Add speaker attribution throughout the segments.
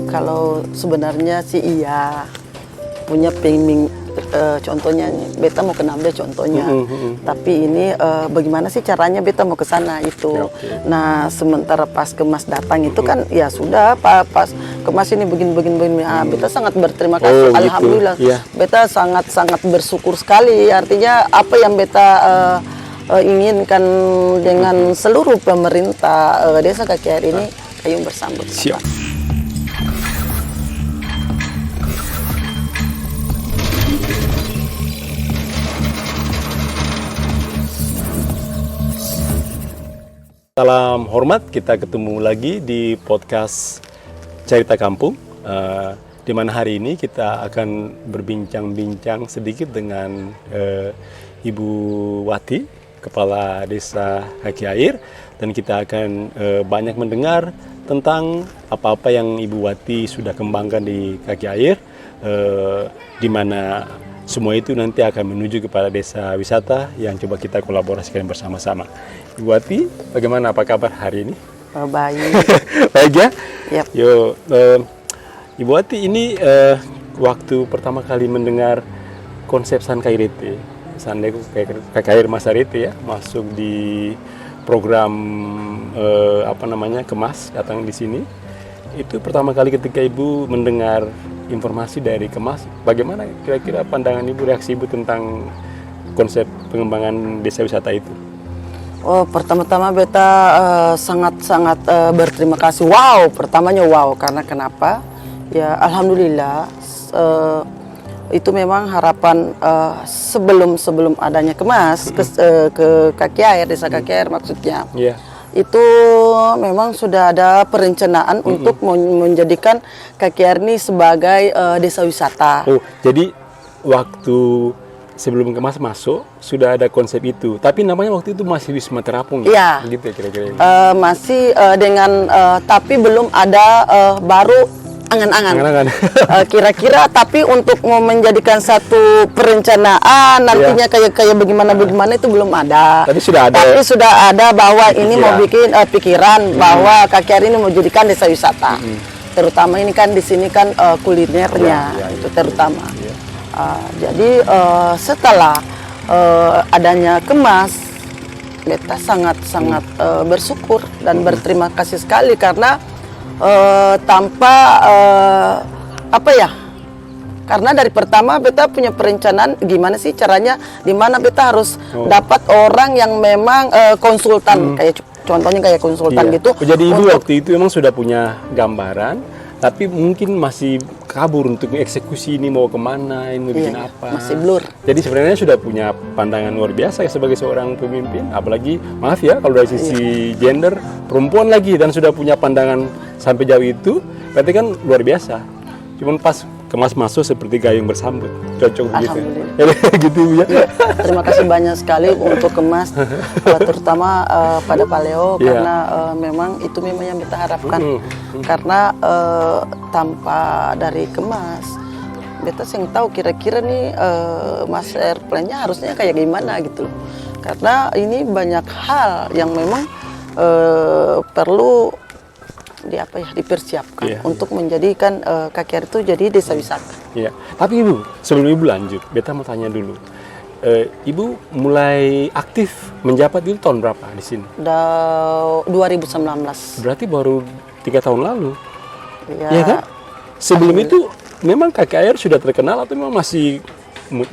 Speaker 1: Kalau sebenarnya sih iya punya pengen contohnya nih, beta mau ke Nambe contohnya. Tapi ini bagaimana sih caranya beta mau ke sana itu. Nah, sementara pas Kemas datang itu kan ya sudah pas Kemas ini begini. Beta sangat berterima kasih, alhamdulillah.
Speaker 2: Gitu.
Speaker 1: Beta sangat bersyukur sekali. Artinya apa yang beta inginkan dengan seluruh pemerintah Desa Kaki Air ini kayung bersambut.
Speaker 2: Siap. Salam hormat, kita ketemu lagi di podcast Cerita Kampung, di mana hari ini kita akan berbincang-bincang sedikit dengan Ibu Wati, Kepala Desa Kaki Air, dan kita akan banyak mendengar tentang apa-apa yang Ibu Wati sudah kembangkan di Kaki Air, di mana semua itu nanti akan menuju kepada desa wisata yang coba kita kolaborasikan bersama-sama. Ibu Wati, bagaimana, apa kabar hari ini?
Speaker 1: Baik.
Speaker 2: Baik ya?
Speaker 1: Yep.
Speaker 2: Yo, Ibu Wati, ini waktu pertama kali mendengar konsep Sankairete, KKR Masarete ya, masuk di program Kemas, datang di sini. Itu pertama kali ketika Ibu mendengar informasi dari Kemas, bagaimana kira-kira pandangan Ibu, reaksi Ibu tentang konsep pengembangan desa wisata itu?
Speaker 1: Oh, pertama-tama beta sangat berterima kasih. Wow, pertamanya wow, karena kenapa? Ya, alhamdulillah itu memang harapan sebelum adanya Kemas ke Kaki Air, Desa Kaki Air maksudnya.
Speaker 2: Yeah.
Speaker 1: Itu memang sudah ada perencanaan untuk menjadikan Kaki Air ini sebagai desa wisata.
Speaker 2: Oh, jadi waktu sebelum Kemas masuk sudah ada konsep itu, tapi namanya waktu itu masih Wisma Terapung
Speaker 1: ya?
Speaker 2: Gitu ya kira-kira.
Speaker 1: Masih dengan tapi belum ada baru angan-angan. Kira-kira tapi untuk mau menjadikan satu perencanaan nantinya kayak bagaimana itu belum ada.
Speaker 2: Tapi sudah ada.
Speaker 1: Tapi sudah ada bahwa ini mau bikin pikiran bahwa Kaki Air ini mau jadikan desa wisata. Terutama ini kan di sini kan kulinernya itu terutama. Jadi setelah adanya Kemas, beta sangat bersyukur dan berterima kasih sekali karena tanpa karena dari pertama beta punya perencanaan gimana sih caranya, di mana beta harus dapat orang yang memang konsultan, kayak contohnya kayak konsultan gitu.
Speaker 2: Jadi Ibu waktu itu memang sudah punya gambaran, tapi mungkin masih kabur untuk eksekusi ini mau kemana, ini mau bikin apa.
Speaker 1: Masih blur.
Speaker 2: Jadi sebenarnya sudah punya pandangan luar biasa ya sebagai seorang pemimpin, apalagi maaf ya kalau dari sisi gender perempuan lagi dan sudah punya pandangan sampai jauh itu, berarti kan luar biasa. Cuman pas Kemas masuk seperti gayung bersambut, cocok begitu. Gitu ya.
Speaker 1: Terima kasih banyak sekali untuk Kemas, terutama pada Pak Leo karena memang itu memang yang kita harapkan. Karena tanpa dari Kemas, beta sih tahu kira-kira nih master plan-nya harusnya kayak gimana gitu. Karena ini banyak hal yang memang perlu dipersiapkan untuk menjadikan Kaki Air itu jadi desa wisata.
Speaker 2: Iya. Tapi Ibu, sebelum Ibu lanjut, beta mau tanya dulu. Ibu mulai aktif menjabat itu tahun berapa di sini?
Speaker 1: 2019.
Speaker 2: Berarti baru 3 tahun lalu.
Speaker 1: Iya
Speaker 2: kan? Sebelum itu memang Kaki Air sudah terkenal atau memang masih,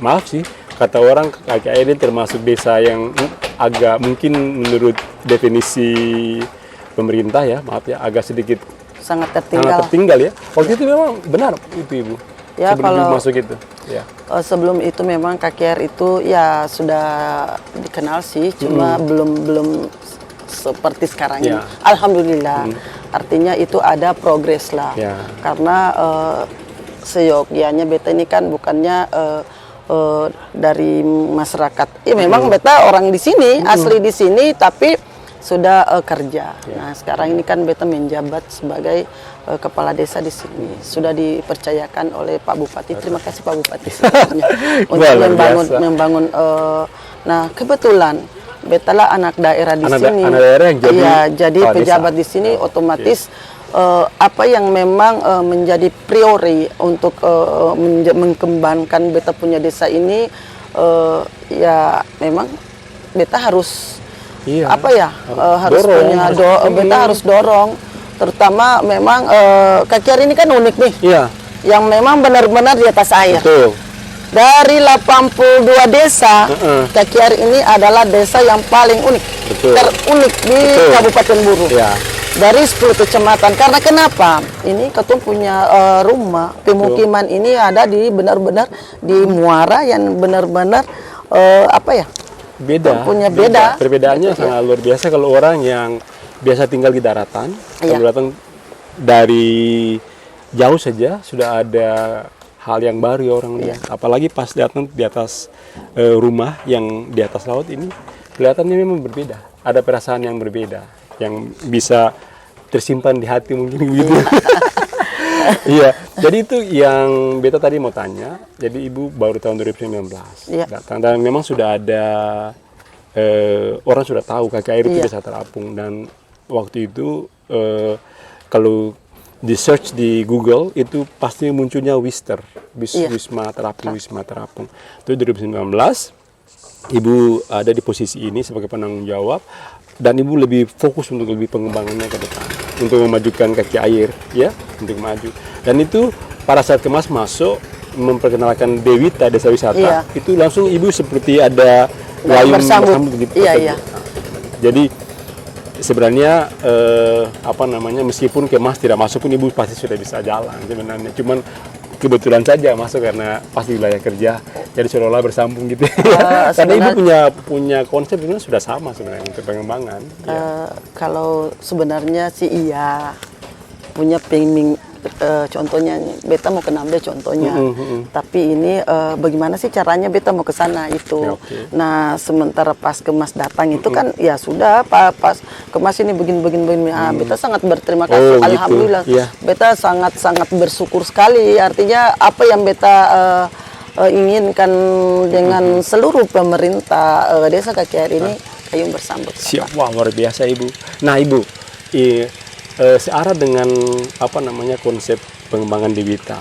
Speaker 2: maaf sih, kata orang Kaki Air ini termasuk desa yang agak mungkin menurut definisi pemerintah ya, maaf ya, agak sedikit
Speaker 1: sangat tertinggal
Speaker 2: ya. Waktu itu memang benar itu Ibu.
Speaker 1: Ya,
Speaker 2: sebelum
Speaker 1: kalau
Speaker 2: masuk itu. Ya.
Speaker 1: Sebelum itu memang Kaki Air itu ya sudah dikenal sih, cuma belum seperti sekarang ini. Alhamdulillah. Artinya itu ada progres lah. Karena seyogianya beta ini kan bukannya dari masyarakat. Ya memang beta orang di sini, asli di sini, tapi sudah kerja. Nah, sekarang ini kan beta menjabat sebagai kepala desa di sini. Sudah dipercayakan oleh Pak Bupati. Terima kasih Pak Bupati sebenarnya untuk membangun. Nah, kebetulan beta lah anak daerah di sini.
Speaker 2: Anak daerah yang jadi
Speaker 1: jadi pejabat di sini, otomatis apa yang memang menjadi priori untuk mengembangkan beta punya desa ini, ya memang beta harus harus
Speaker 2: dorong,
Speaker 1: punya beta harus dorong, terutama memang Kakiar ini kan unik nih, yang memang benar-benar di atas air.
Speaker 2: Betul.
Speaker 1: Dari 82 desa, Kakiar ini adalah desa yang paling unik, terunik di Kabupaten Buru. Dari 10 kecamatan. Karena kenapa? Ini ketum punya rumah pemukiman ini ada di benar-benar di muara yang benar-benar punya beda.
Speaker 2: Perbedaannya sangat luar biasa kalau orang yang biasa tinggal di daratan, kalau datang dari jauh saja sudah ada hal yang baru ya orang lihat. Apalagi pas datang di atas rumah yang di atas laut ini kelihatannya memang berbeda. Ada perasaan yang berbeda yang bisa tersimpan di hati mungkin gitu. Iya. Jadi itu yang beta tadi mau tanya. Jadi ibu baru tahun 2019 datang dan memang sudah ada orang sudah tahu kaki air itu desa terapung, dan waktu itu kalau di search di Google itu pasti munculnya Wister, Wisma Terapung, Wisma Terapung. Itu 2019, ibu ada di posisi ini sebagai penanggung jawab, dan ibu lebih fokus untuk lebih pengembangannya ke depan, untuk memajukan kaki air, ya, untuk maju. Dan itu pada saat Kemas masuk memperkenalkan Dewita Desa Wisata, itu langsung ibu seperti ada wayung bersambut gitu. Jadi sebenarnya meskipun Kemas tidak masuk pun ibu pasti sudah bisa jalan sebenarnya, cuman kebetulan saja masuk karena pasti wilayah kerja, jadi seolah-olah bersambung gitu. Karena ibu punya konsep sebenarnya sudah sama sebenarnya untuk pengembangan.
Speaker 1: Kalau sebenarnya sih punya contohnya, beta mau ke Nambe contohnya, tapi ini bagaimana sih caranya beta mau ke sana itu. Nah, sementara pas Kemas datang itu kan ya sudah pas Kemas ini begini, beta sangat berterima kasih, alhamdulillah. Beta sangat bersyukur sekali, artinya apa yang beta inginkan dengan seluruh pemerintah desa Kakiar ini kayung bersambut.
Speaker 2: Siap, wah luar biasa ibu. Nah ibu, searah dengan konsep pengembangan Dewita.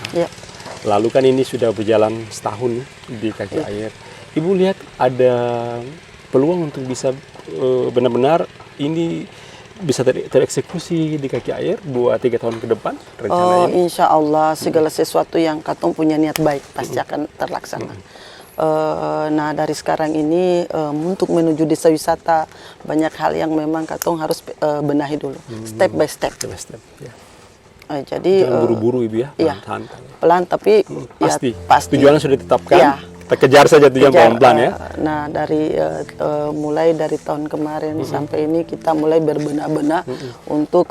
Speaker 2: Lalu kan ini sudah berjalan setahun di kaki air. Ibu lihat ada peluang untuk bisa benar-benar ini bisa tereksekusi di kaki air 2-3 tahun ke depan rencananya?
Speaker 1: Insya Allah segala sesuatu yang katong punya niat baik pasti akan terlaksana. Nah dari sekarang ini untuk menuju desa wisata banyak hal yang memang katong harus benahi dulu, step by step. Jadi
Speaker 2: jangan buru-buru ibu ya,
Speaker 1: pelan tapi
Speaker 2: pasti.
Speaker 1: Pasti.
Speaker 2: Tujuannya sudah ditetapkan, kita kejar saja tujuan pelan-pelan ya.
Speaker 1: Nah dari mulai dari tahun kemarin sampai ini kita mulai berbenah-benah untuk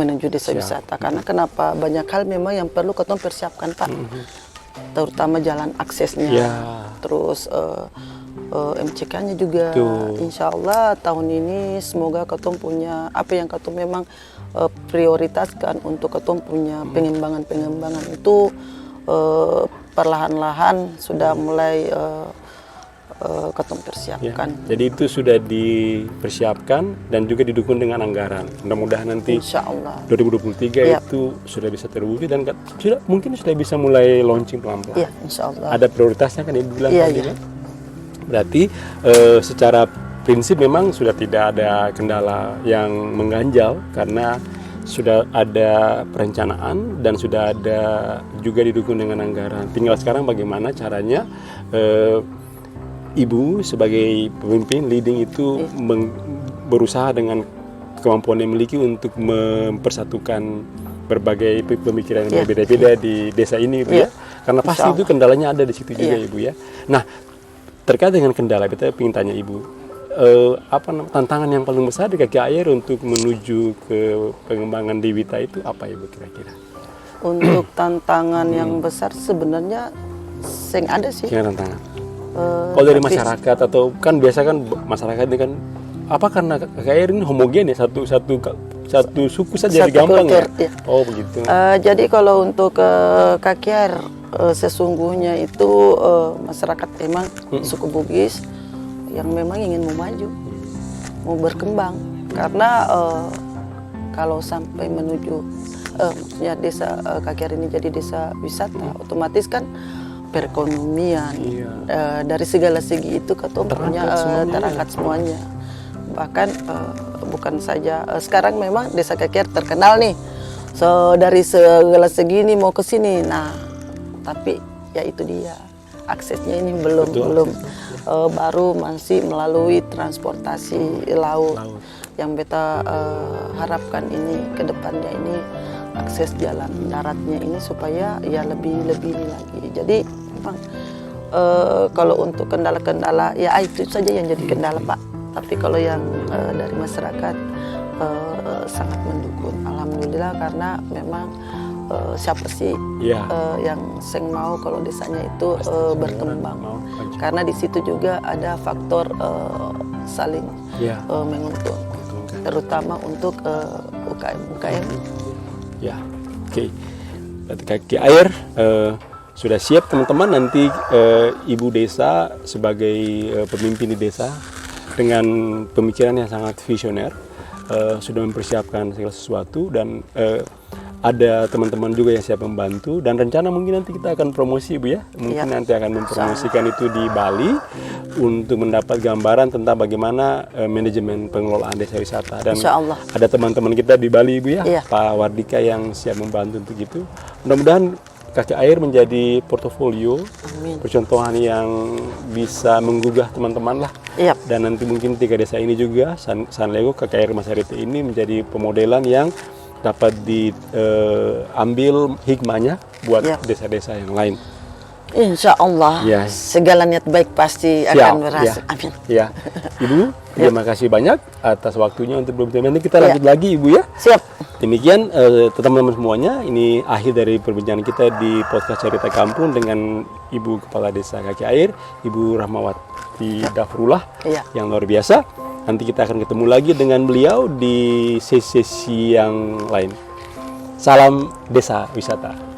Speaker 1: menuju desa wisata. Karena kenapa banyak hal memang yang perlu katong persiapkan Pak. Terutama jalan aksesnya, terus MCK-nya juga. Insya Allah tahun ini semoga katong punya apa yang katong memang prioritaskan untuk katong punya pengembangan itu perlahan-lahan sudah mulai katong persiapkan.
Speaker 2: Jadi itu sudah dipersiapkan dan juga didukung dengan anggaran. Mudah-mudahan nanti
Speaker 1: Insya Allah
Speaker 2: 2023 itu sudah bisa terwujud dan mungkin sudah bisa mulai launching pelan-pelan.
Speaker 1: Iya, Insya Allah.
Speaker 2: Ada prioritasnya kan ibu bilang tadi kan? Berarti secara prinsip memang sudah tidak ada kendala yang mengganjal karena sudah ada perencanaan dan sudah ada juga didukung dengan anggaran. Tinggal sekarang bagaimana caranya ibu sebagai pemimpin leading itu berusaha dengan kemampuan yang memiliki untuk mempersatukan berbagai pemikiran yang berbeda-beda di desa ini ibu ya. Karena pasti itu kendalanya ada di situ juga ibu ya. Nah, terkait dengan kendala kita ingin tanya ibu, tantangan yang paling besar di kaki air untuk menuju ke pengembangan Dewita itu apa ibu kira-kira?
Speaker 1: Untuk tantangan yang besar sebenarnya sing ada sih.
Speaker 2: Yang tantangan. Kalau dari masyarakat atau kan biasa kan masyarakat ini kan karena kaki air ini homogen ya, satu suku saja jadi gampang kultur, ya? Oh begitu.
Speaker 1: Jadi kalau untuk kaki air sesungguhnya itu masyarakat emang suku Bugis yang memang ingin mau maju, mau berkembang karena kalau sampai menuju maksudnya desa Kaki Air ini jadi desa wisata, otomatis kan perekonomian dari segala segi itu ketemu terangkat semuanya. Bahkan bukan saja sekarang memang desa Kaki Air terkenal nih, so dari segala segi ini mau ke sini. Nah, tapi ya itu dia aksesnya ini belum baru masih melalui transportasi laut. Yang beta harapkan ini ke depannya ini akses jalan daratnya ini supaya ya lebih ini lagi. Jadi memang kalau untuk kendala-kendala ya itu saja yang jadi kendala Pak. Tapi kalau yang dari masyarakat sangat mendukung, alhamdulillah, karena memang siapa sih yang seng mau kalau desanya itu berkembang. Karena di situ juga ada faktor saling menguntungkan, terutama untuk UKM.
Speaker 2: Ya, oke. Kaki Air sudah siap teman-teman, nanti Ibu Desa sebagai pemimpin di desa dengan pemikiran yang sangat visioner sudah mempersiapkan segala sesuatu, dan ada teman-teman juga yang siap membantu, dan rencana mungkin nanti kita akan promosi Bu ya, mungkin nanti akan mempromosikan itu di Bali untuk mendapat gambaran tentang bagaimana manajemen pengelolaan desa wisata, dan ada teman-teman kita di Bali Bu ya, Pak Wardika yang siap membantu untuk itu. Mudah-mudahan Kaki Air menjadi portofolio percontohan yang bisa menggugah teman-teman lah. Dan nanti mungkin 3 desa ini juga, Sanlego, Kaki Air, Masarite ini menjadi pemodelan yang dapat diambil hikmahnya buat desa-desa yang lain.
Speaker 1: Insya Allah segala niat baik pasti akan berhasil. Amin.
Speaker 2: Ya, Ibu, terima kasih banyak atas waktunya untuk berbincang. Nanti kita lanjut lagi Ibu ya.
Speaker 1: Siap.
Speaker 2: Demikian teman-teman semuanya, ini akhir dari perbincangan kita di podcast Cerita Kampung dengan Ibu Kepala Desa Kaki Air, Ibu Rahmawati Dafrullah yang luar biasa. Nanti kita akan ketemu lagi dengan beliau di sesi yang lain. Salam Desa Wisata.